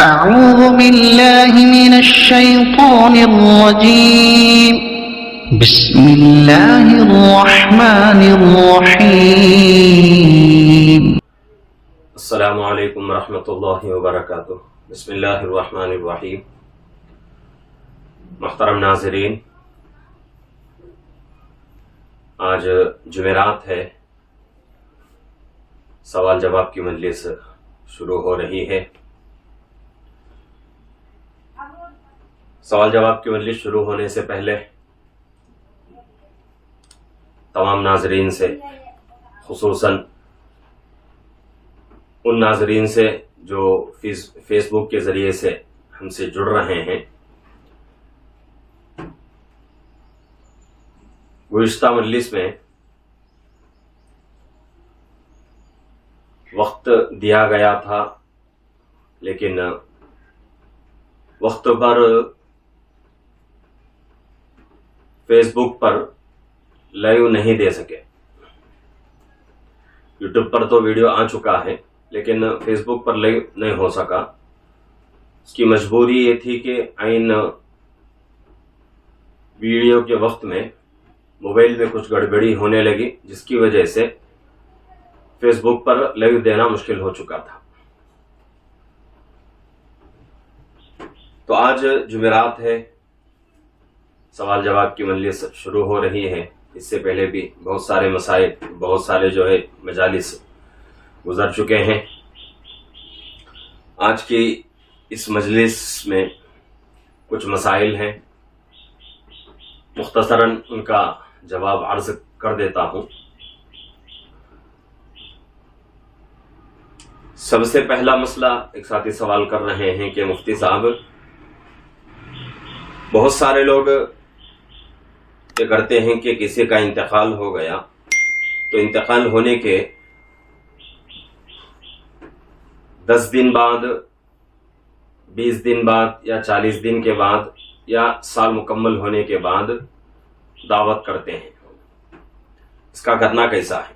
أعوذ بالله من الشيطان الرجيم بسم الله الرحمن الرحيم السلام علیکم ورحمۃ اللہ وبرکاتہ۔ بسم اللہ الرحمن الرحیم۔ محترم ناظرین، آج جمعرات ہے، سوال جواب کی مجلس شروع ہو رہی ہے۔ سوال جواب کی مجلس شروع ہونے سے پہلے تمام ناظرین سے، خصوصاً ان ناظرین سے جو فیس بک کے ذریعے سے ہم سے جڑ رہے ہیں، گزشتہ مجلس میں وقت دیا گیا تھا، لیکن وقت پر فیس بک پر لائیو نہیں دے سکے۔ یوٹیوب پر تو ویڈیو آ چکا ہے، لیکن فیس بک پر لائیو نہیں ہو سکا۔ اس کی مجبوری یہ تھی کہ عین ویڈیو کے وقت میں موبائل میں کچھ گڑبڑی ہونے لگی، جس کی وجہ سے فیس بک پر لائیو دینا مشکل ہو چکا تھا۔ تو آج جمعرات ہے، سوال جواب کی مجلس شروع ہو رہی ہے۔ اس سے پہلے بھی بہت سارے مسائل، بہت سارے مجالس گزر چکے ہیں۔ آج کی اس مجلس میں کچھ مسائل ہیں، مختصراً ان کا جواب عرض کر دیتا ہوں۔ سب سے پہلا مسئلہ، ایک ساتھی سوال کر رہے ہیں کہ مفتی صاحب، بہت سارے لوگ یہ کرتے ہیں کہ کسی کا انتقال ہو گیا تو انتقال ہونے کے 10 دن بعد، 20 دن بعد یا 40 دن کے بعد یا سال مکمل ہونے کے بعد دعوت کرتے ہیں۔ اس کا کرنا کیسا ہے؟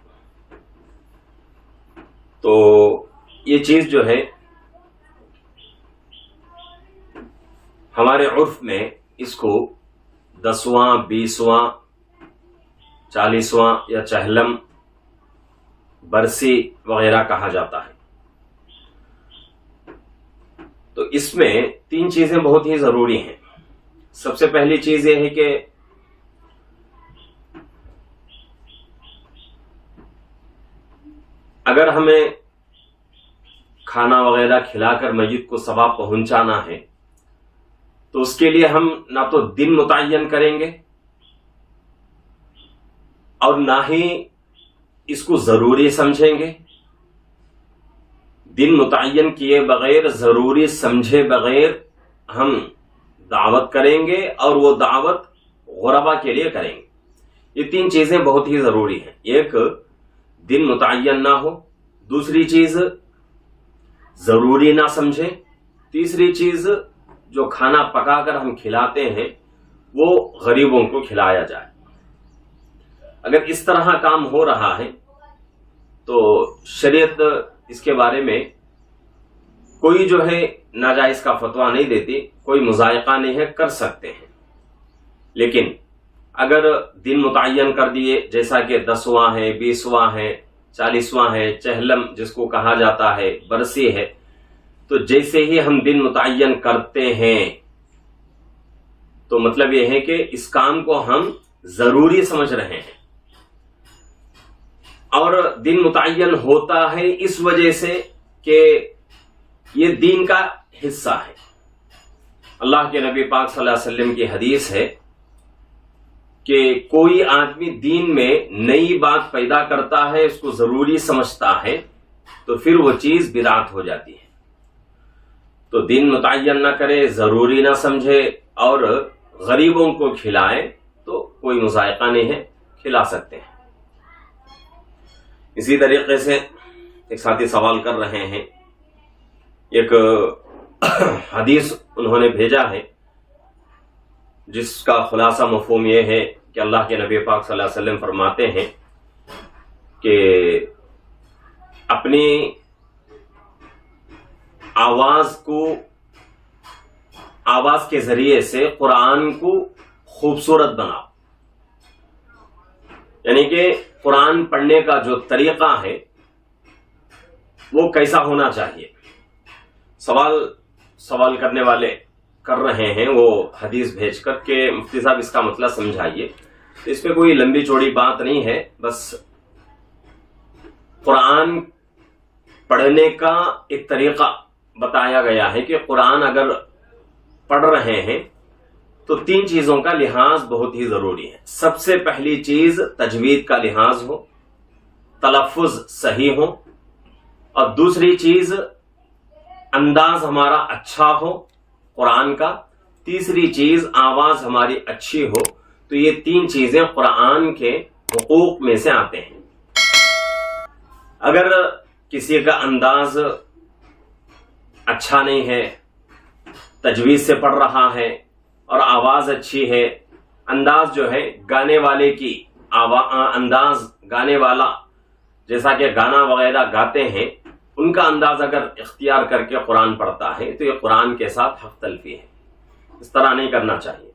تو یہ چیز جو ہے ہمارے عرف میں اس کو 10واں، 20واں، 40واں یا چہلم، برسی وغیرہ کہا جاتا ہے۔ تو اس میں 3 چیزیں بہت ہی ضروری ہیں۔ سب سے پہلی چیز یہ ہے کہ اگر ہمیں کھانا وغیرہ کھلا کر میت کو ثواب پہنچانا ہے تو اس کے لیے ہم نہ تو دن متعین کریں گے اور نہ ہی اس کو ضروری سمجھیں گے۔ دن متعین کیے بغیر، ضروری سمجھے بغیر ہم دعوت کریں گے، اور وہ دعوت غربا کے لیے کریں گے۔ یہ 3 چیزیں بہت ہی ضروری ہیں۔ ایک، دن متعین نہ ہو، دوسری چیز ضروری نہ سمجھیں، تیسری چیز جو کھانا پکا کر ہم کھلاتے ہیں وہ غریبوں کو کھلایا جائے۔ اگر اس طرح کام ہو رہا ہے تو شریعت اس کے بارے میں کوئی ناجائز کا فتویٰ نہیں دیتی، کوئی مضائقہ نہیں ہے، کر سکتے ہیں۔ لیکن اگر دن متعین کر دیے، جیسا کہ 10واں ہے، 20واں ہے، 40واں ہے، چہلم جس کو کہا جاتا ہے، برسی ہے، تو جیسے ہی ہم دن متعین کرتے ہیں تو مطلب یہ ہے کہ اس کام کو ہم ضروری سمجھ رہے ہیں، اور دن متعین ہوتا ہے اس وجہ سے کہ یہ دین کا حصہ ہے۔ اللہ کے نبی پاک صلی اللہ علیہ وسلم کی حدیث ہے کہ کوئی آدمی دین میں نئی بات پیدا کرتا ہے، اس کو ضروری سمجھتا ہے، تو پھر وہ چیز بدعت ہو جاتی ہے۔ تو دن متعین نہ کرے، ضروری نہ سمجھے اور غریبوں کو کھلائے تو کوئی مضائقہ نہیں ہے، کھلا سکتے ہیں۔ اسی طریقے سے ایک ساتھی سوال کر رہے ہیں، ایک حدیث انہوں نے بھیجا ہے جس کا خلاصہ مفہوم یہ ہے کہ اللہ کے نبی پاک صلی اللہ علیہ وسلم فرماتے ہیں کہ اپنی آواز کو آواز کے ذریعے سے قرآن کو خوبصورت بناؤ. یعنی کہ قرآن پڑھنے کا جو طریقہ ہے وہ کیسا ہونا چاہیے. سوال کرنے والے کر رہے ہیں وہ حدیث بھیج کر کہ مفتی صاحب اس کا مطلب سمجھائیے. اس پہ کوئی لمبی چوڑی بات نہیں ہے، بس قرآن پڑھنے کا ایک طریقہ بتایا گیا ہے کہ قرآن اگر پڑھ رہے ہیں تو 3 چیزوں کا لحاظ بہت ہی ضروری ہے. سب سے پہلی چیز تجوید کا لحاظ ہو، تلفظ صحیح ہو، اور دوسری چیز انداز ہمارا اچھا ہو قرآن کا، تیسری چیز آواز ہماری اچھی ہو. تو یہ 3 چیزیں قرآن کے حقوق میں سے آتے ہیں. اگر کسی کا انداز اچھا نہیں ہے، تجوید سے پڑھ رہا ہے اور آواز اچھی ہے، انداز جو ہے گانے والے کی انداز، گانے والا جیسا کہ گانا وغیرہ گاتے ہیں ان کا انداز اگر اختیار کر کے قرآن پڑھتا ہے تو یہ قرآن کے ساتھ حق تلفی ہے. اس طرح نہیں کرنا چاہیے.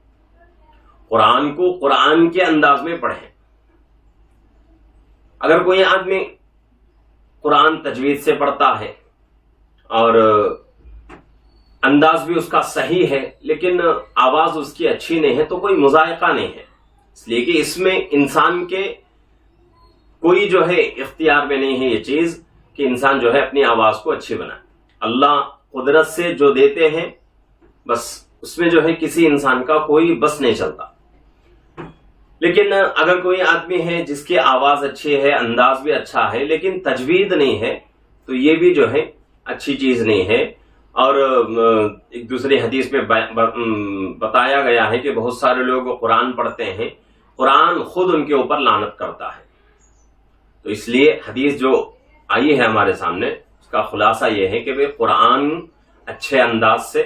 قرآن کو قرآن کے انداز میں پڑھیں. اگر کوئی آدمی قرآن تجوید سے پڑھتا ہے اور انداز بھی اس کا صحیح ہے لیکن آواز اس کی اچھی نہیں ہے تو کوئی مذائقہ نہیں ہے، اس لیے کہ اس میں انسان کے کوئی جو ہے اختیار میں نہیں ہے یہ چیز کہ انسان جو ہے اپنی آواز کو اچھی بنائے. اللہ قدرت سے جو دیتے ہیں بس اس میں جو ہے کسی انسان کا کوئی بس نہیں چلتا. لیکن اگر کوئی آدمی ہے جس کی آواز اچھی ہے، انداز بھی اچھا ہے لیکن تجوید نہیں ہے تو یہ بھی جو ہے اچھی چیز نہیں ہے. اور ایک دوسری حدیث میں بتایا گیا ہے کہ بہت سارے لوگ قرآن پڑھتے ہیں، قرآن خود ان کے اوپر لعنت کرتا ہے. تو اس لیے حدیث جو آئی ہے ہمارے سامنے اس کا خلاصہ یہ ہے کہ قرآن اچھے انداز سے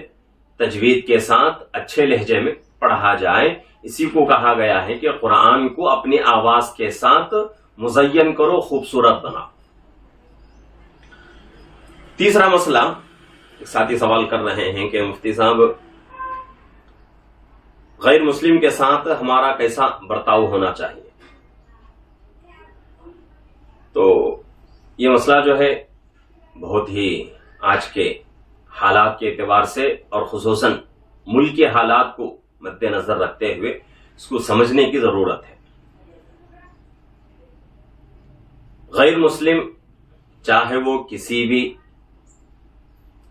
تجوید کے ساتھ اچھے لہجے میں پڑھا جائے. اسی کو کہا گیا ہے کہ قرآن کو اپنی آواز کے ساتھ مزین کرو، خوبصورت بناؤ. تیسرا مسئلہ ایک ساتھی سوال کر رہے ہیں کہ مفتی صاحب غیر مسلم کے ساتھ ہمارا کیسا برتاؤ ہونا چاہیے. تو یہ مسئلہ جو ہے بہت ہی آج کے حالات کے اعتبار سے اور خصوصاً ملک کے حالات کو مد نظر رکھتے ہوئے اس کو سمجھنے کی ضرورت ہے. غیر مسلم چاہے وہ کسی بھی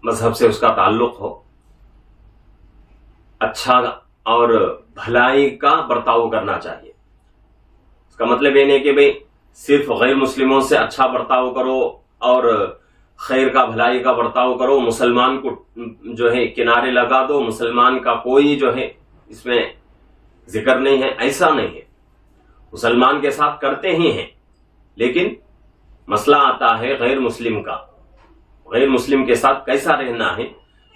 مذہب سے اس کا تعلق ہو، اچھا اور بھلائی کا برتاؤ کرنا چاہیے. اس کا مطلب یہ نہیں کہ بھئی صرف غیر مسلموں سے اچھا برتاؤ کرو اور خیر کا بھلائی کا برتاؤ کرو، مسلمان کو جو ہے کنارے لگا دو، مسلمان کا کوئی جو ہے اس میں ذکر نہیں ہے. ایسا نہیں ہے، مسلمان کے ساتھ کرتے ہی ہیں لیکن مسئلہ آتا ہے غیر مسلم کا. غیر مسلم کے ساتھ کیسا رہنا ہے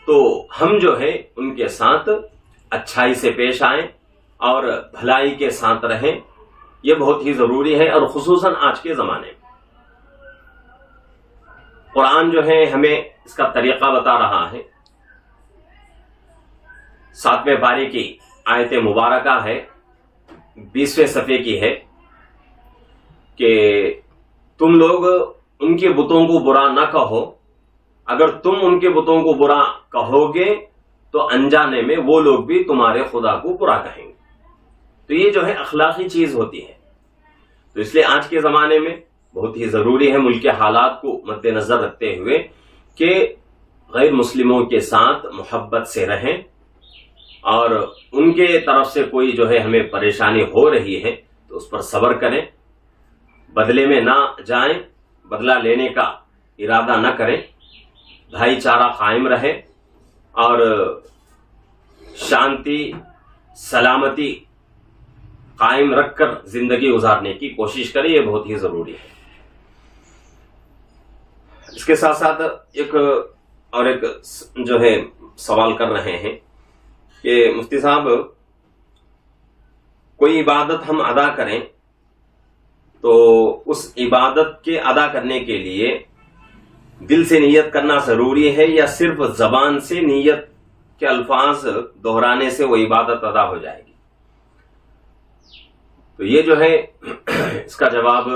تو ہم جو ہے ان کے ساتھ اچھائی سے پیش آئیں اور بھلائی کے ساتھ رہیں. یہ بہت ہی ضروری ہے اور خصوصاً آج کے زمانے میں قرآن جو ہے ہمیں اس کا طریقہ بتا رہا ہے. 7ویں پارے کی آیت مبارکہ ہے، 20ویں صفحے کی ہے کہ تم لوگ ان کے بتوں کو برا نہ کہو، اگر تم ان کے بتوں کو برا کہو گے تو انجانے میں وہ لوگ بھی تمہارے خدا کو برا کہیں گے. تو یہ جو ہے اخلاقی چیز ہوتی ہے. تو اس لیے آج کے زمانے میں بہت ہی ضروری ہے ملک کے حالات کو مد نظر رکھتے ہوئے کہ غیر مسلموں کے ساتھ محبت سے رہیں اور ان کے طرف سے کوئی جو ہے ہمیں پریشانی ہو رہی ہے تو اس پر صبر کریں، بدلے میں نہ جائیں، بدلہ لینے کا ارادہ نہ کریں، بھائی چارہ قائم رہے اور شانتی سلامتی قائم رکھ کر زندگی گزارنے کی کوشش کریں. یہ بہت ہی ضروری ہے. اس کے ساتھ ساتھ ایک جو ہے سوال کر رہے ہیں کہ مفتی صاحب کوئی عبادت ہم ادا کریں تو اس عبادت کے ادا کرنے کے لیے دل سے نیت کرنا ضروری ہے یا صرف زبان سے نیت کے الفاظ دہرانے سے وہ عبادت ادا ہو جائے گی؟ تو یہ جو ہے اس کا جواب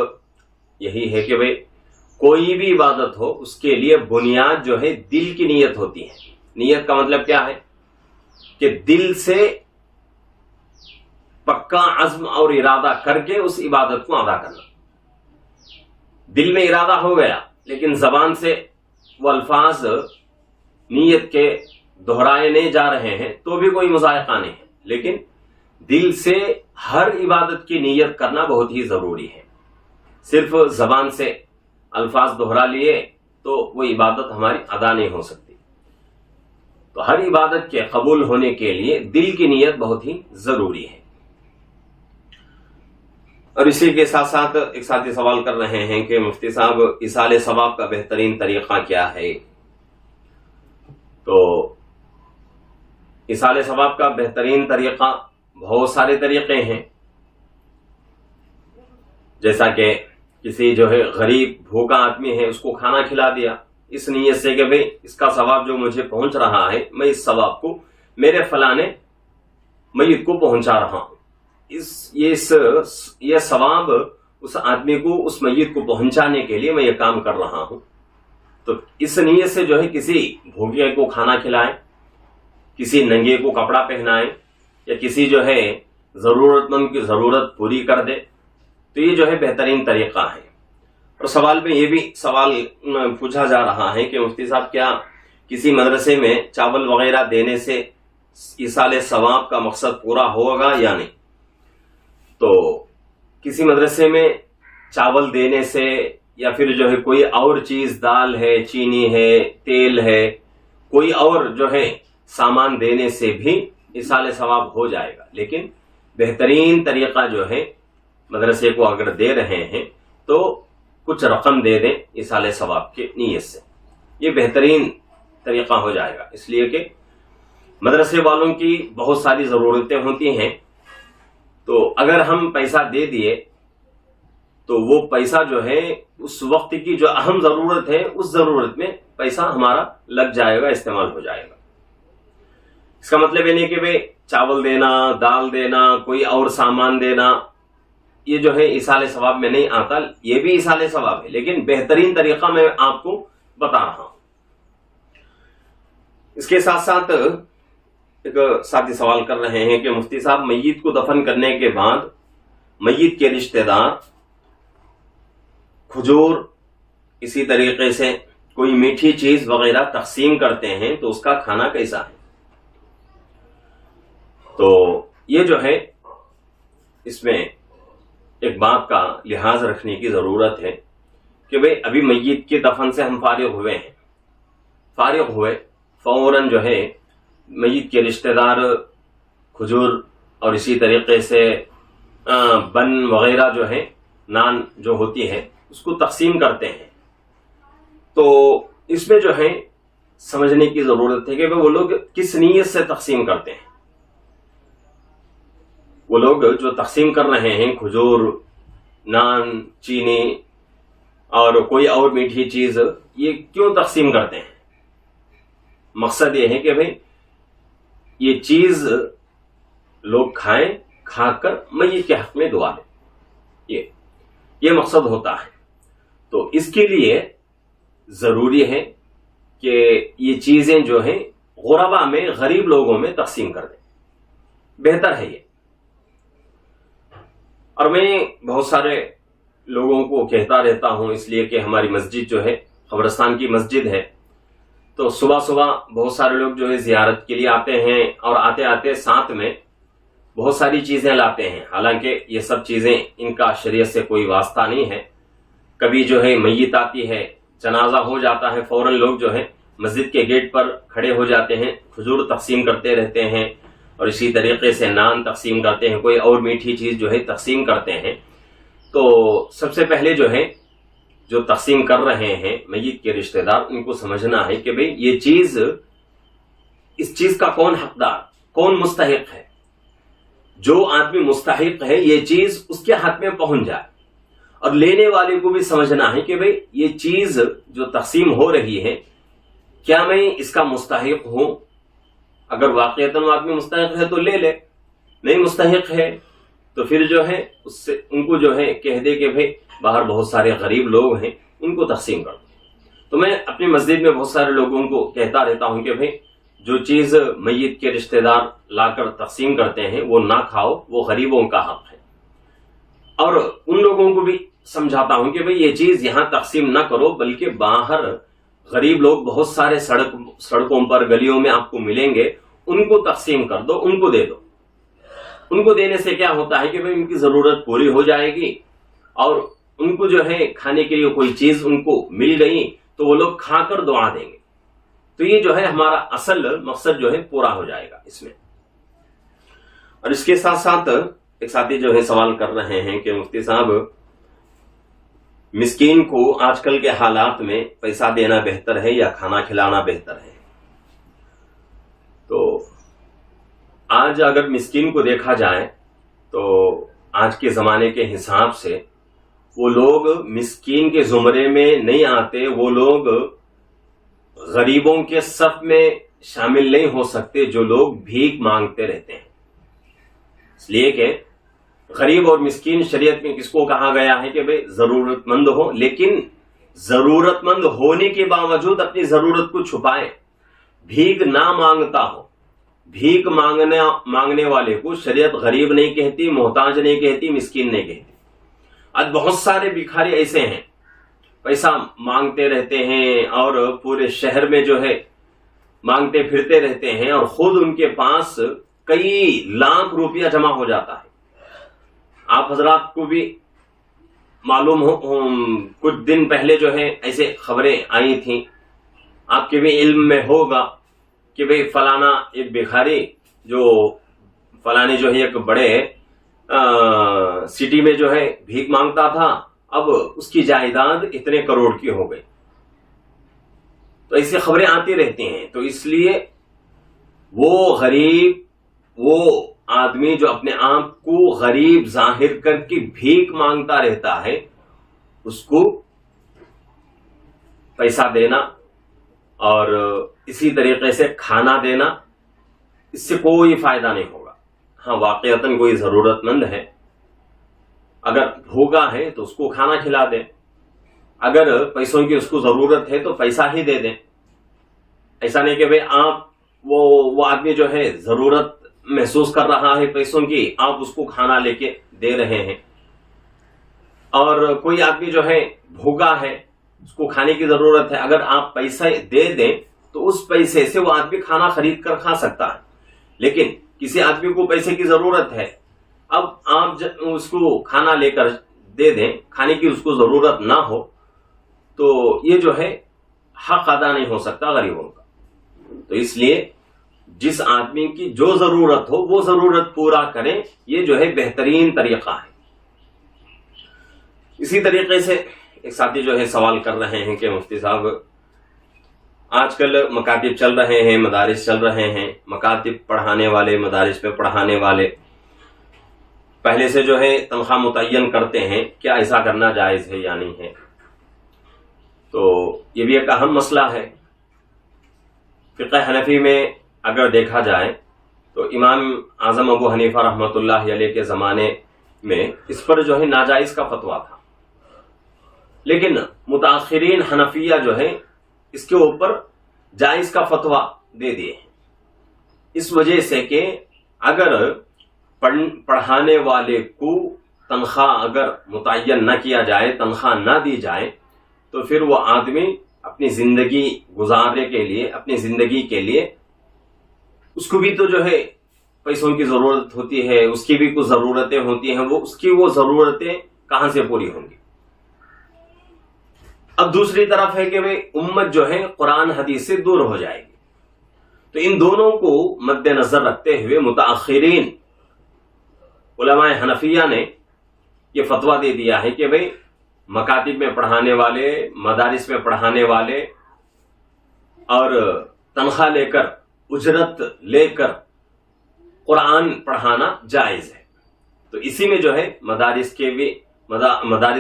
یہی ہے کہ بھئی کوئی بھی عبادت ہو اس کے لیے بنیاد جو ہے دل کی نیت ہوتی ہے. نیت کا مطلب کیا ہے کہ دل سے پکا عزم اور ارادہ کر کے اس عبادت کو ادا کرنا. دل میں ارادہ ہو گیا لیکن زبان سے وہ الفاظ نیت کے دہرائے نہیں جا رہے ہیں تو بھی کوئی مذائقہ نہیں ہے، لیکن دل سے ہر عبادت کی نیت کرنا بہت ہی ضروری ہے. صرف زبان سے الفاظ دہرا لیے تو وہ عبادت ہماری ادا نہیں ہو سکتی. تو ہر عبادت کے قبول ہونے کے لیے دل کی نیت بہت ہی ضروری ہے. اور اسی کے ساتھ ساتھ ایک ساتھی سوال کر رہے ہیں کہ مفتی صاحب ایصال ثواب کا بہترین طریقہ کیا ہے؟ تو ایصال ثواب کا بہترین طریقہ بہت سارے طریقے ہیں. جیسا کہ کسی جو ہے غریب بھوکا آدمی ہے اس کو کھانا کھلا دیا اس نیت سے کہ بھئی اس کا ثواب جو مجھے پہنچ رہا ہے میں اس ثواب کو میرے فلانے میت کو پہنچا رہا ہوں. یہ ثواب اس آدمی کو اس میت کو پہنچانے کے لیے میں یہ کام کر رہا ہوں. تو اس نیت سے جو ہے کسی بھوکے کو کھانا کھلائیں، کسی ننگے کو کپڑا پہنائیں یا کسی جو ہے ضرورت مند کی ضرورت پوری کر دے تو یہ جو ہے بہترین طریقہ ہے. اور سوال میں یہ بھی سوال پوچھا جا رہا ہے کہ مفتی صاحب کیا کسی مدرسے میں چاول وغیرہ دینے سے ایصال ثواب کا مقصد پورا ہوگا یا نہیں؟ تو کسی مدرسے میں چاول دینے سے یا پھر جو ہے کوئی اور چیز دال ہے، چینی ہے، تیل ہے، کوئی اور جو ہے سامان دینے سے بھی ایصال ثواب ہو جائے گا. لیکن بہترین طریقہ جو ہے مدرسے کو اگر دے رہے ہیں تو کچھ رقم دے دیں ایصال ثواب کے نیت سے، یہ بہترین طریقہ ہو جائے گا. اس لیے کہ مدرسے والوں کی بہت ساری ضرورتیں ہوتی ہیں، تو اگر ہم پیسہ دے دیے تو وہ پیسہ جو ہے اس وقت کی جو اہم ضرورت ہے اس ضرورت میں پیسہ ہمارا لگ جائے گا، استعمال ہو جائے گا. اس کا مطلب یہ نہیں کہ بھئی چاول دینا، دال دینا، کوئی اور سامان دینا یہ جو ہے ایصال ثواب میں نہیں آتا. یہ بھی ایصال ثواب ہے لیکن بہترین طریقہ میں آپ کو بتا رہا ہوں. اس کے ساتھ ساتھ ایک ساتھی سوال کر رہے ہیں کہ مفتی صاحب میت کو دفن کرنے کے بعد میت کے رشتہ دار کھجور اسی طریقے سے کوئی میٹھی چیز وغیرہ تقسیم کرتے ہیں تو اس کا کھانا کیسا ہے؟ تو یہ جو ہے اس میں ایک بات کا لحاظ رکھنے کی ضرورت ہے کہ بھئی ابھی میت کے دفن سے ہم فارغ ہوئے فوراً جو ہے میت کے رشتہ دار کھجور اور اسی طریقے سے بن وغیرہ جو ہے نان جو ہوتی ہے اس کو تقسیم کرتے ہیں. تو اس میں جو ہے سمجھنے کی ضرورت ہے کہ وہ لوگ کس نیت سے تقسیم کرتے ہیں. وہ لوگ جو تقسیم کر رہے ہیں کھجور، نان، چینی اور کوئی اور میٹھی چیز، یہ کیوں تقسیم کرتے ہیں؟ مقصد یہ ہے کہ بھئی یہ چیز لوگ کھائیں، کھا کر میت کے حق میں دعا دیں، یہ مقصد ہوتا ہے. تو اس کے لیے ضروری ہے کہ یہ چیزیں جو ہیں غربا میں، غریب لوگوں میں تقسیم کر دیں، بہتر ہے یہ. اور میں بہت سارے لوگوں کو کہتا رہتا ہوں اس لیے کہ ہماری مسجد جو ہے قبرستان کی مسجد ہے، تو صبح صبح بہت سارے لوگ جو ہے زیارت کے لیے آتے ہیں اور آتے آتے ساتھ میں بہت ساری چیزیں لاتے ہیں. حالانکہ یہ سب چیزیں ان کا شریعت سے کوئی واسطہ نہیں ہے. کبھی جو ہے میت آتی ہے، جنازہ ہو جاتا ہے، فوراً لوگ جو ہے مسجد کے گیٹ پر کھڑے ہو جاتے ہیں، کھجور تقسیم کرتے رہتے ہیں اور اسی طریقے سے نان تقسیم کرتے ہیں، کوئی اور میٹھی چیز جو ہے تقسیم کرتے ہیں. تو سب سے پہلے جو ہے جو تقسیم کر رہے ہیں میت کے رشتہ دار، ان کو سمجھنا ہے کہ بھئی یہ چیز، اس چیز کا کون حقدار، کون مستحق ہے. جو آدمی مستحق ہے یہ چیز اس کے ہاتھ میں پہنچ جائے. اور لینے والے کو بھی سمجھنا ہے کہ بھئی یہ چیز جو تقسیم ہو رہی ہے کیا میں اس کا مستحق ہوں؟ اگر واقعتاً وہ آدمی مستحق ہے تو لے لے، نہیں مستحق ہے تو پھر جو ہے اس سے ان کو جو ہے کہہ دے کہ بھائی باہر بہت سارے غریب لوگ ہیں، ان کو تقسیم کر دو۔ تو میں اپنی مسجد میں بہت سارے لوگوں کو کہتا رہتا ہوں کہ بھائی جو چیز میت کے رشتہ دار لا کر تقسیم کرتے ہیں وہ نہ کھاؤ، وہ غریبوں کا حق ہے۔ اور ان لوگوں کو بھی سمجھاتا ہوں کہ بھئی یہ چیز یہاں تقسیم نہ کرو، بلکہ باہر غریب لوگ بہت سارے سڑکوں پر گلیوں میں آپ کو ملیں گے، ان کو تقسیم کر دو، ان کو دے دو۔ ان کو دینے سے کیا ہوتا ہے کہ بھئی ان کی ضرورت پوری ہو جائے گی، اور ان کو جو ہے کھانے کے لیے کوئی چیز ان کو مل گئی تو وہ لوگ کھا کر دعا دیں گے۔ تو یہ جو ہے ہمارا اصل مقصد جو ہے پورا ہو جائے گا اس میں۔ اور اس کے ساتھ ساتھ ایک ساتھی جو ہے سوال کر رہے ہیں کہ مفتی صاحب مسکین کو آج کل کے حالات میں پیسہ دینا بہتر ہے یا کھانا کھلانا بہتر ہے؟ تو آج اگر مسکین کو دیکھا جائے تو آج کے زمانے کے حساب سے وہ لوگ مسکین کے زمرے میں نہیں آتے، وہ لوگ غریبوں کے صف میں شامل نہیں ہو سکتے جو لوگ بھیک مانگتے رہتے ہیں۔ اس لیے کہ غریب اور مسکین شریعت میں کس کو کہا گیا ہے کہ بھئی ضرورت مند ہو، لیکن ضرورت مند ہونے کے باوجود اپنی ضرورت کو چھپائے، بھیک نہ مانگتا ہو۔ بھیک مانگنے والے کو شریعت غریب نہیں کہتی، محتاج نہیں کہتی، مسکین نہیں کہتی۔ آج بہت سارے بھکاری ایسے ہیں پیسہ مانگتے رہتے ہیں اور پورے شہر میں جو ہے مانگتے پھرتے رہتے ہیں، اور خود ان کے پاس کئی لاکھ روپیہ جمع ہو جاتا ہے۔ آپ حضرات کو بھی معلوم ہو کچھ دن پہلے جو ہے ایسے خبریں آئی تھیں، آپ کے بھی علم میں ہوگا کہ بھئی فلانا ایک بھکاری جو فلانی جو ہے ایک بڑے سٹی میں جو ہے بھیک مانگتا تھا، اب اس کی جائیداد اتنے کروڑ کی ہو گئی۔ تو ایسی خبریں آتی رہتی ہیں، تو اس لیے وہ غریب، وہ آدمی جو اپنے آپ کو غریب ظاہر کر کے بھیک مانگتا رہتا ہے، اس کو پیسہ دینا اور اسی طریقے سے کھانا دینا، اس سے کوئی فائدہ نہیں ہوگا۔ ہاں واقعتاً کوئی ضرورت مند ہے، اگر بھوکا ہے تو اس کو کھانا کھلا دیں، اگر پیسوں کی اس کو ضرورت ہے تو پیسہ ہی دے دیں۔ ایسا نہیں کہ بھئی آپ وہ آدمی جو ہے ضرورت محسوس کر رہا ہے پیسوں کی، آپ اس کو کھانا لے کے دے رہے ہیں، اور کوئی آدمی جو ہے بھوکا ہے، اس کو کھانے کی ضرورت ہے، اگر آپ پیسے دے دیں تو اس پیسے سے وہ آدمی کھانا خرید کر کھا سکتا ہے۔ لیکن کسی آدمی کو پیسے کی ضرورت ہے، اب آپ اس کو کھانا لے کر دے دیں، کھانے کی اس کو ضرورت نہ ہو، تو یہ جو ہے حق ادا نہیں ہو سکتا غریبوں کا۔ تو اس لیے جس آدمی کی جو ضرورت ہو وہ ضرورت پورا کریں، یہ جو ہے بہترین طریقہ ہے۔ اسی طریقے سے ایک ساتھی جو ہے سوال کر رہے ہیں کہ مفتی صاحب آج کل مکاتب چل رہے ہیں، مدارس چل رہے ہیں، مکاتب پڑھانے والے، مدارس میں پڑھانے والے پہلے سے جو ہے تنخواہ متعین کرتے ہیں، کیا ایسا کرنا جائز ہے یا نہیں ہے؟ تو یہ بھی ایک اہم مسئلہ ہے۔ فقہ حنفی میں اگر دیکھا جائے تو امام اعظم ابو حنیفہ رحمۃ اللہ علیہ کے زمانے میں اس پر جو ہے ناجائز کا فتویٰ تھا، لیکن متاخرین حنفیہ جو ہے اس کے اوپر جائز کا فتویٰ دے دیے ہیں، اس وجہ سے کہ اگر پڑھانے والے کو تنخواہ اگر متعین نہ کیا جائے، تنخواہ نہ دی جائے، تو پھر وہ آدمی اپنی زندگی گزارنے کے لیے، اپنی زندگی کے لیے اس کو بھی تو جو ہے پیسوں کی ضرورت ہوتی ہے، اس کی بھی کچھ ضرورتیں ہوتی ہیں، اس کی وہ ضرورتیں کہاں سے پوری ہوں گی؟ اب دوسری طرف ہے کہ بھئی امت جو ہے قرآن حدیث سے دور ہو جائے گی۔ تو ان دونوں کو مد نظر رکھتے ہوئے متاخرین علماء حنفیہ نے یہ فتویٰ دے دیا ہے کہ بھئی مکاتب میں پڑھانے والے، مدارس میں پڑھانے والے اور تنخواہ لے کر، اجرت لے کر قرآن پڑھانا جائز ہے۔ تو اسی میں جو ہے مدارس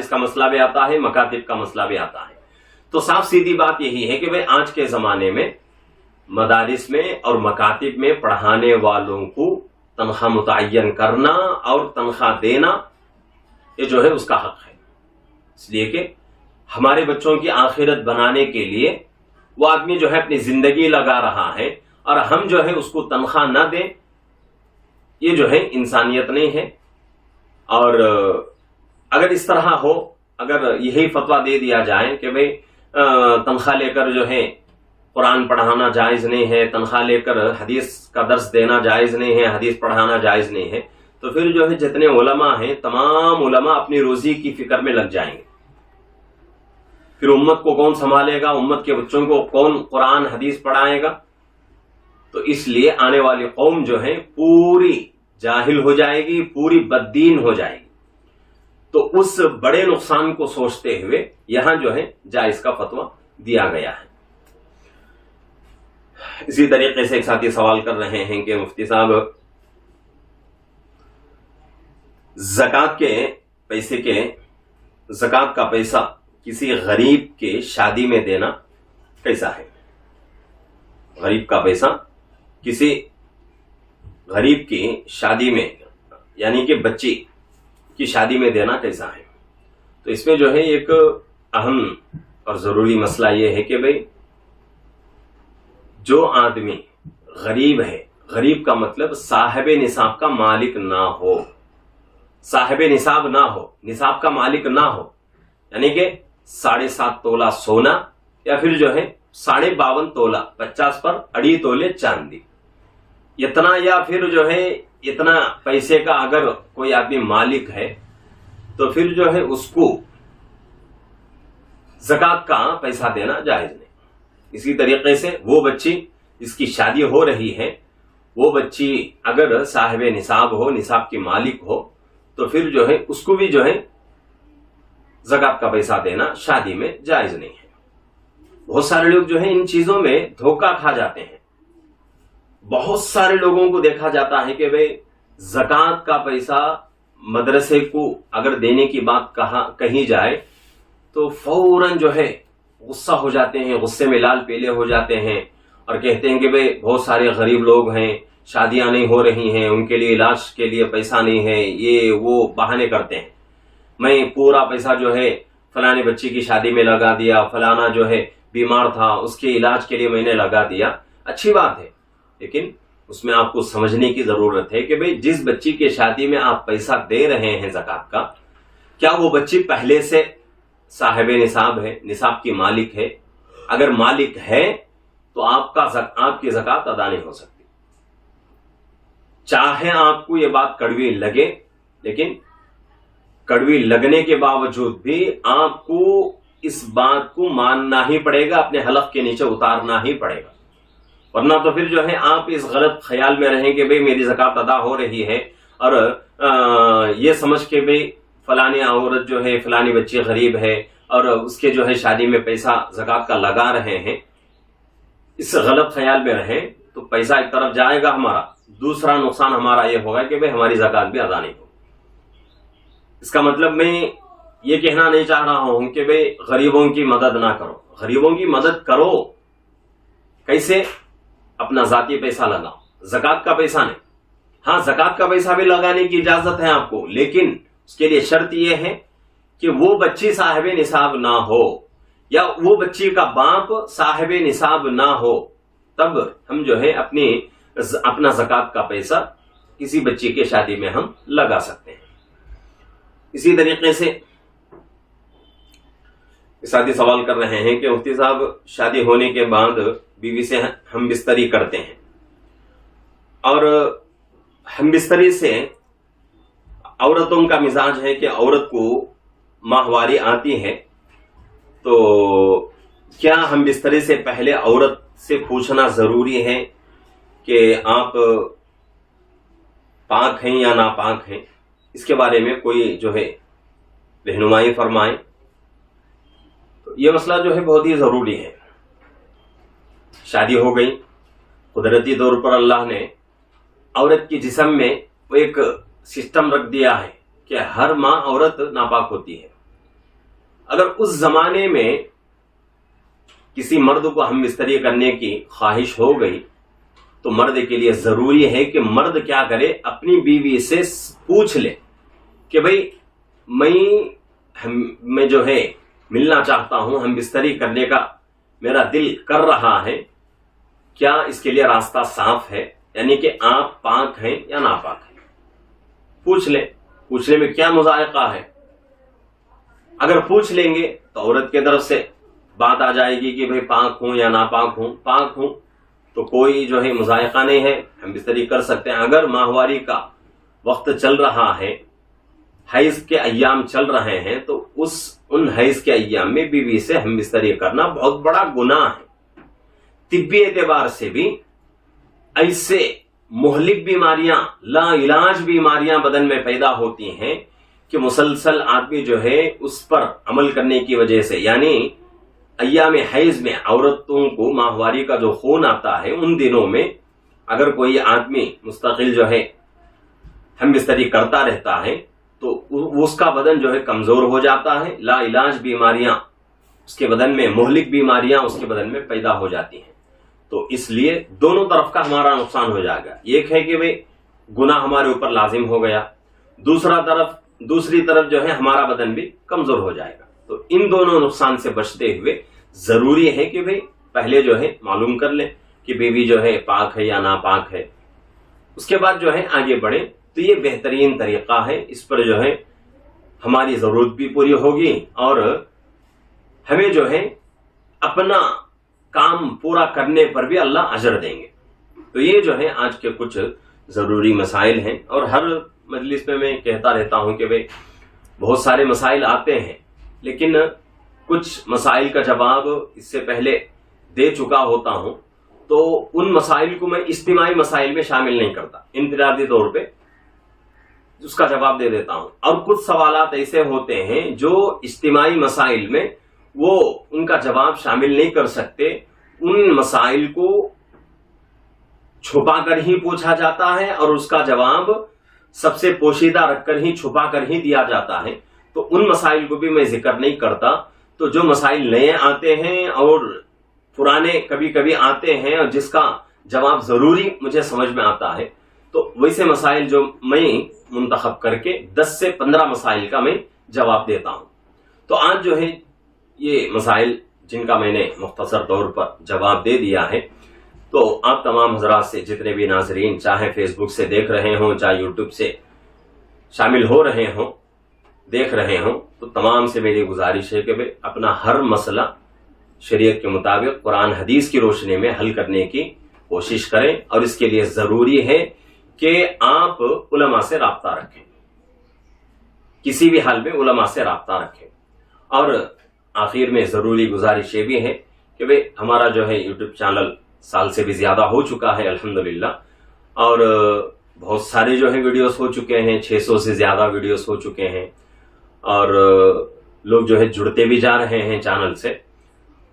کا مسئلہ بھی آتا ہے، مکاتب کا مسئلہ بھی آتا ہے۔ تو صاف سیدھی بات یہی ہے کہ بھئی آج کے زمانے میں مدارس میں اور مکاتب میں پڑھانے والوں کو تنخواہ متعین کرنا اور تنخواہ دینا یہ جو ہے اس کا حق ہے، اس لیے کہ ہمارے بچوں کی آخرت بنانے کے لیے وہ آدمی جو ہے اپنی زندگی لگا رہا ہے اور ہم جو ہے اس کو تنخواہ نہ دیں، یہ جو ہے انسانیت نہیں ہے۔ اور اگر اس طرح ہو، اگر یہی فتویٰ دے دیا جائے کہ بھئی تنخواہ لے کر جو ہے قرآن پڑھانا جائز نہیں ہے، تنخواہ لے کر حدیث کا درس دینا جائز نہیں ہے، حدیث پڑھانا جائز نہیں ہے، تو پھر جو ہے جتنے علماء ہیں تمام علماء اپنی روزی کی فکر میں لگ جائیں گے۔ پھر امت کو کون سنبھالے گا؟ امت کے بچوں کو کون قرآن حدیث پڑھائے گا؟ تو اس لیے آنے والی قوم جو ہے پوری جاہل ہو جائے گی، پوری بددین ہو جائے گی۔ تو اس بڑے نقصان کو سوچتے ہوئے یہاں جو ہے جائز کا فتویٰ دیا گیا ہے۔ اسی طریقے سے ایک ساتھی سوال کر رہے ہیں کہ مفتی صاحب زکوٰۃ کا پیسہ کسی غریب کے شادی میں دینا کیسا ہے؟ غریب کا پیسہ کسی غریب کی شادی میں یعنی کہ بچی کی شادی میں دینا کیسا ہے؟ تو اس میں جو ہے ایک اہم اور ضروری مسئلہ یہ ہے کہ بھئی جو آدمی غریب ہے، غریب کا مطلب صاحب نصاب کا مالک نہ ہو، صاحب نصاب نہ ہو، نصاب کا مالک نہ ہو، یعنی کہ 7.5 تولہ سونا یا پھر جو ہے 52.5 تولہ 50 پر 2.5 تولے چاندی، اتنا یا پھر جو ہے اتنا پیسے کا اگر کوئی آدمی مالک ہے تو پھر جو ہے اس کو زکوٰۃ کا پیسہ دینا جائز نہیں۔ اسی طریقے سے وہ بچی جس کی شادی ہو رہی ہے، وہ بچی اگر صاحب نصاب ہو، نصاب کی مالک ہو، تو پھر جو ہے اس کو بھی جو ہے زکوٰۃ کا پیسہ دینا شادی میں جائز نہیں ہے۔ بہت سارے لوگ جو ہیں ان چیزوں میں دھوکہ کھا جاتے ہیں۔ بہت سارے لوگوں کو دیکھا جاتا ہے کہ بھئی زکوٰۃ کا پیسہ مدرسے کو اگر دینے کی بات کہی جائے تو فوراً جو ہے غصہ ہو جاتے ہیں، غصے میں لال پیلے ہو جاتے ہیں اور کہتے ہیں کہ بھئی بہت سارے غریب لوگ ہیں، شادیاں نہیں ہو رہی ہیں، ان کے لیے علاج کے لیے پیسہ نہیں ہے، یہ وہ بہانے کرتے ہیں۔ میں پورا پیسہ جو ہے فلانے بچی کی شادی میں لگا دیا، فلانا جو ہے بیمار تھا اس کے علاج کے لیے میں نے لگا دیا۔ اچھی بات ہے، لیکن اس میں آپ کو سمجھنے کی ضرورت ہے کہ بھئی جس بچی کے شادی میں آپ پیسہ دے رہے ہیں زکوٰۃ کا، کیا وہ بچی پہلے سے صاحب نصاب ہے، نصاب کی مالک ہے؟ اگر مالک ہے تو آپ کی زکوٰۃ ادا نہیں ہو سکتی۔ چاہے آپ کو یہ بات کڑوی لگے، لیکن کڑوی لگنے کے باوجود بھی آپ کو اس بات کو ماننا ہی پڑے گا، اپنے حلق کے نیچے اتارنا ہی پڑے گا، ورنہ تو پھر جو ہے آپ اس غلط خیال میں رہیں کہ بھئی میری زکوٰۃ ادا ہو رہی ہے اور یہ سمجھ کے بھئی فلانی عورت جو ہے، فلانی بچی غریب ہے اور اس کے جو ہے شادی میں پیسہ زکوٰۃ کا لگا رہے ہیں، اس غلط خیال میں رہیں تو پیسہ ایک طرف جائے گا ہمارا، دوسرا نقصان ہمارا یہ ہوگا کہ بھئی ہماری زکوٰۃ بھی ادا نہیں ہوگی۔ اس کا مطلب میں یہ کہنا نہیں چاہ رہا ہوں کہ بھئی غریبوں کی مدد نہ کرو، غریبوں کی مدد کرو، کیسے؟ اپنا ذاتی پیسہ لگاؤ، زکوٰۃ کا پیسہ نہیں۔ ہاں زکوٰۃ کا پیسہ بھی لگانے کی اجازت ہے آپ کو، لیکن اس کے لیے شرط یہ ہے کہ وہ بچی صاحب نصاب نہ ہو یا وہ بچی کا باپ صاحب نصاب نہ ہو، تب ہم جو ہے اپنا زکوٰۃ کا پیسہ کسی بچی کے شادی میں ہم لگا سکتے ہیں۔ اسی طریقے سے ساتھی سوال کر رہے ہیں کہ مفتی صاحب شادی ہونے کے بعد بیوی سے ہم بستری کرتے ہیں اور ہم بستری سے عورتوں کا مزاج ہے کہ عورت کو ماہواری آتی ہے، تو کیا ہم بستری سے پہلے عورت سے پوچھنا ضروری ہے کہ آپ پاک ہیں یا ناپاک ہیں؟ اس کے بارے میں کوئی جو ہے رہنمائی فرمائیں۔ تو یہ مسئلہ جو ہے بہت ہی ضروری ہے۔ شادی ہو گئی، قدرتی طور پر اللہ نے عورت کی جسم میں وہ ایک سسٹم رکھ دیا ہے کہ ہر ماہ عورت ناپاک ہوتی ہے۔ اگر اس زمانے میں کسی مرد کو ہم بستری کرنے کی خواہش ہو گئی تو مرد کے لیے ضروری ہے کہ مرد کیا کرے، اپنی بیوی سے پوچھ لے کہ بھئی میں جو ہے ملنا چاہتا ہوں، ہم بستری کرنے کا میرا دل کر رہا ہے، کیا اس کے لیے راستہ صاف ہے، یعنی کہ آپ پاک ہیں یا ناپاک ہیں، پوچھ لیں۔ پوچھنے میں کیا مذائقہ ہے؟ اگر پوچھ لیں گے تو عورت کی طرف سے بات آ جائے گی کہ بھئی پاک ہوں یا ناپاک ہوں، پاک ہوں تو کوئی جو ہے مذائقہ نہیں ہے، ہم بستری کر سکتے ہیں۔ اگر ماہواری کا وقت چل رہا ہے، حیض کے ایام چل رہے ہیں، تو ان حیض کے ایام میں بیوی سے ہم بستری کرنا بہت بڑا گناہ ہے۔ طبی اعتبار سے بھی ایسے مہلک بیماریاں، لا علاج بیماریاں بدن میں پیدا ہوتی ہیں کہ مسلسل آدمی جو ہے اس پر عمل کرنے کی وجہ سے، یعنی ایام حیض میں عورتوں کو ماہواری کا جو خون آتا ہے ان دنوں میں اگر کوئی آدمی مستقل جو ہے ہم بستری کرتا رہتا ہے تو اس کا بدن جو ہے کمزور ہو جاتا ہے، لا علاج بیماریاں اس کے بدن میں، مہلک بیماریاں اس کے بدن میں پیدا ہو جاتی ہیں۔ تو اس لیے دونوں طرف کا ہمارا نقصان ہو جائے گا، ایک ہے کہ بھئی گناہ ہمارے اوپر لازم ہو گیا، دوسری طرف جو ہے ہمارا بدن بھی کمزور ہو جائے گا۔ تو ان دونوں نقصان سے بچتے ہوئے ضروری ہے کہ بھئی پہلے جو ہے معلوم کر لیں کہ بیوی جو ہے پاک ہے یا ناپاک ہے، اس کے بعد جو ہے آگے بڑھیں۔ تو یہ بہترین طریقہ ہے، اس پر جو ہے ہماری ضرورت بھی پوری ہوگی اور ہمیں جو ہے اپنا کام پورا کرنے پر بھی اللہ اجر دیں گے۔ تو یہ جو ہے آج کے کچھ ضروری مسائل ہیں، اور ہر مجلس میں کہتا رہتا ہوں کہ بھئی بہت سارے مسائل آتے ہیں، لیکن کچھ مسائل کا جواب اس سے پہلے دے چکا ہوتا ہوں، تو ان مسائل کو میں اجتماعی مسائل میں شامل نہیں کرتا، انفرادی طور پہ اس کا جواب دے دیتا ہوں۔ اور کچھ سوالات ایسے ہوتے ہیں جو اجتماعی مسائل میں وہ ان کا جواب شامل نہیں کر سکتے، ان مسائل کو چھپا کر ہی پوچھا جاتا ہے اور اس کا جواب سب سے پوشیدہ رکھ کر ہی، چھپا کر ہی دیا جاتا ہے۔ تو ان مسائل کو بھی میں ذکر نہیں کرتا۔ تو جو مسائل نئے آتے ہیں اور پرانے کبھی کبھی آتے ہیں اور جس کا جواب ضروری مجھے سمجھ میں آتا ہے، تو ویسے مسائل جو میں منتخب کر کے 10 سے 15 مسائل کا میں جواب دیتا ہوں۔ تو آج جو ہے یہ مسائل جن کا میں نے مختصر طور پر جواب دے دیا ہے، تو آپ تمام حضرات سے، جتنے بھی ناظرین چاہے فیس بک سے دیکھ رہے ہوں چاہے یوٹیوب سے شامل ہو رہے ہوں، دیکھ رہے ہوں، تو تمام سے میری گزارش ہے کہ اپنا ہر مسئلہ شریعت کے مطابق قرآن حدیث کی روشنی میں حل کرنے کی کوشش کریں، اور اس کے لیے ضروری ہے کہ آپ علماء سے رابطہ رکھیں، کسی بھی حال میں علماء سے رابطہ رکھیں۔ اور آخر میں ضروری گزارش یہ بھی ہے کہ ہمارا جو ہے یوٹیوب چینل سال سے بھی زیادہ ہو چکا ہے الحمدللہ، اور بہت سارے جو ہے ویڈیوز ہو چکے ہیں، 600 سے زیادہ ویڈیوز ہو چکے ہیں، اور لوگ جو ہے جڑتے بھی جا رہے ہیں چینل سے۔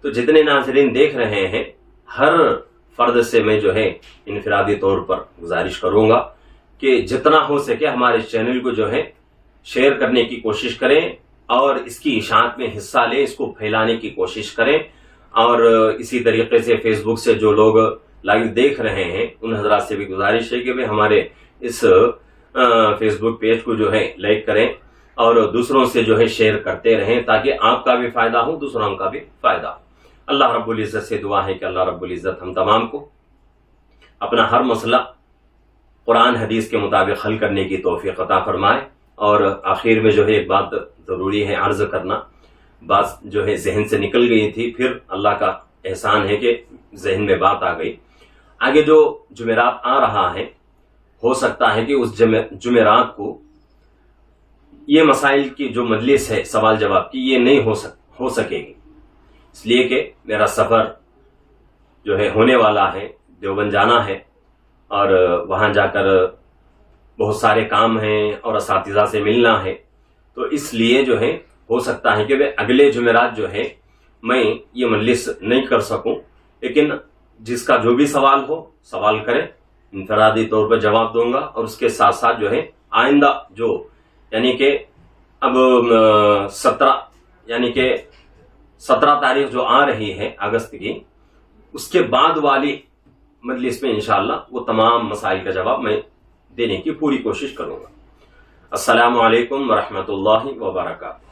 تو جتنے ناظرین دیکھ رہے ہیں، ہر فرد سے میں جو ہے انفرادی طور پر گزارش کروں گا کہ جتنا ہو سکے ہمارے چینل کو جو ہے شیئر کرنے کی کوشش کریں، اور اس کی اشاعت میں حصہ لیں، اس کو پھیلانے کی کوشش کریں۔ اور اسی طریقے سے فیس بک سے جو لوگ لائیو دیکھ رہے ہیں ان حضرات سے بھی گزارش ہے کہ ہمارے اس فیس بک پیج کو جو ہے لائک کریں اور دوسروں سے جو ہے شیئر کرتے رہیں، تاکہ آپ کا بھی فائدہ ہو، دوسروں کا بھی فائدہ ہو۔ اللہ رب العزت سے دعا ہے کہ اللہ رب العزت ہم تمام کو اپنا ہر مسئلہ قرآن حدیث کے مطابق حل کرنے کی توفیق عطا فرمائے۔ اور آخر میں جو ہے ایک بات ضروری ہے عرض کرنا، بات جو ہے ذہن سے نکل گئی تھی، پھر اللہ کا احسان ہے کہ ذہن میں بات آ گئی۔ آگے جو جمعرات آ رہا ہے، ہو سکتا ہے کہ اس جمعرات کو یہ مسائل کی جو مجلس ہے سوال جواب کی، یہ نہیں ہو سکے گی، اس لیے کہ میرا سفر جو ہے ہونے والا ہے، دیوبند جانا ہے، اور وہاں جا کر بہت سارے کام ہیں اور اساتذہ سے ملنا ہے۔ تو اس لیے جو ہے ہو سکتا ہے کہ اگلے جمعرات جو ہے میں یہ مجلس نہیں کر سکوں، لیکن جس کا جو بھی سوال ہو سوال کریں، انفرادی طور پر جواب دوں گا۔ اور اس کے ساتھ ساتھ جو ہے آئندہ جو یعنی کہ اب 17 یعنی کہ 17 تاریخ جو آ رہی ہے اگست کی، اس کے بعد والی مجلس میں انشاءاللہ وہ تمام مسائل کا جواب میں دینے کی پوری کوشش کروں گا۔ السلام علیکم ورحمۃ اللہ وبرکاتہ۔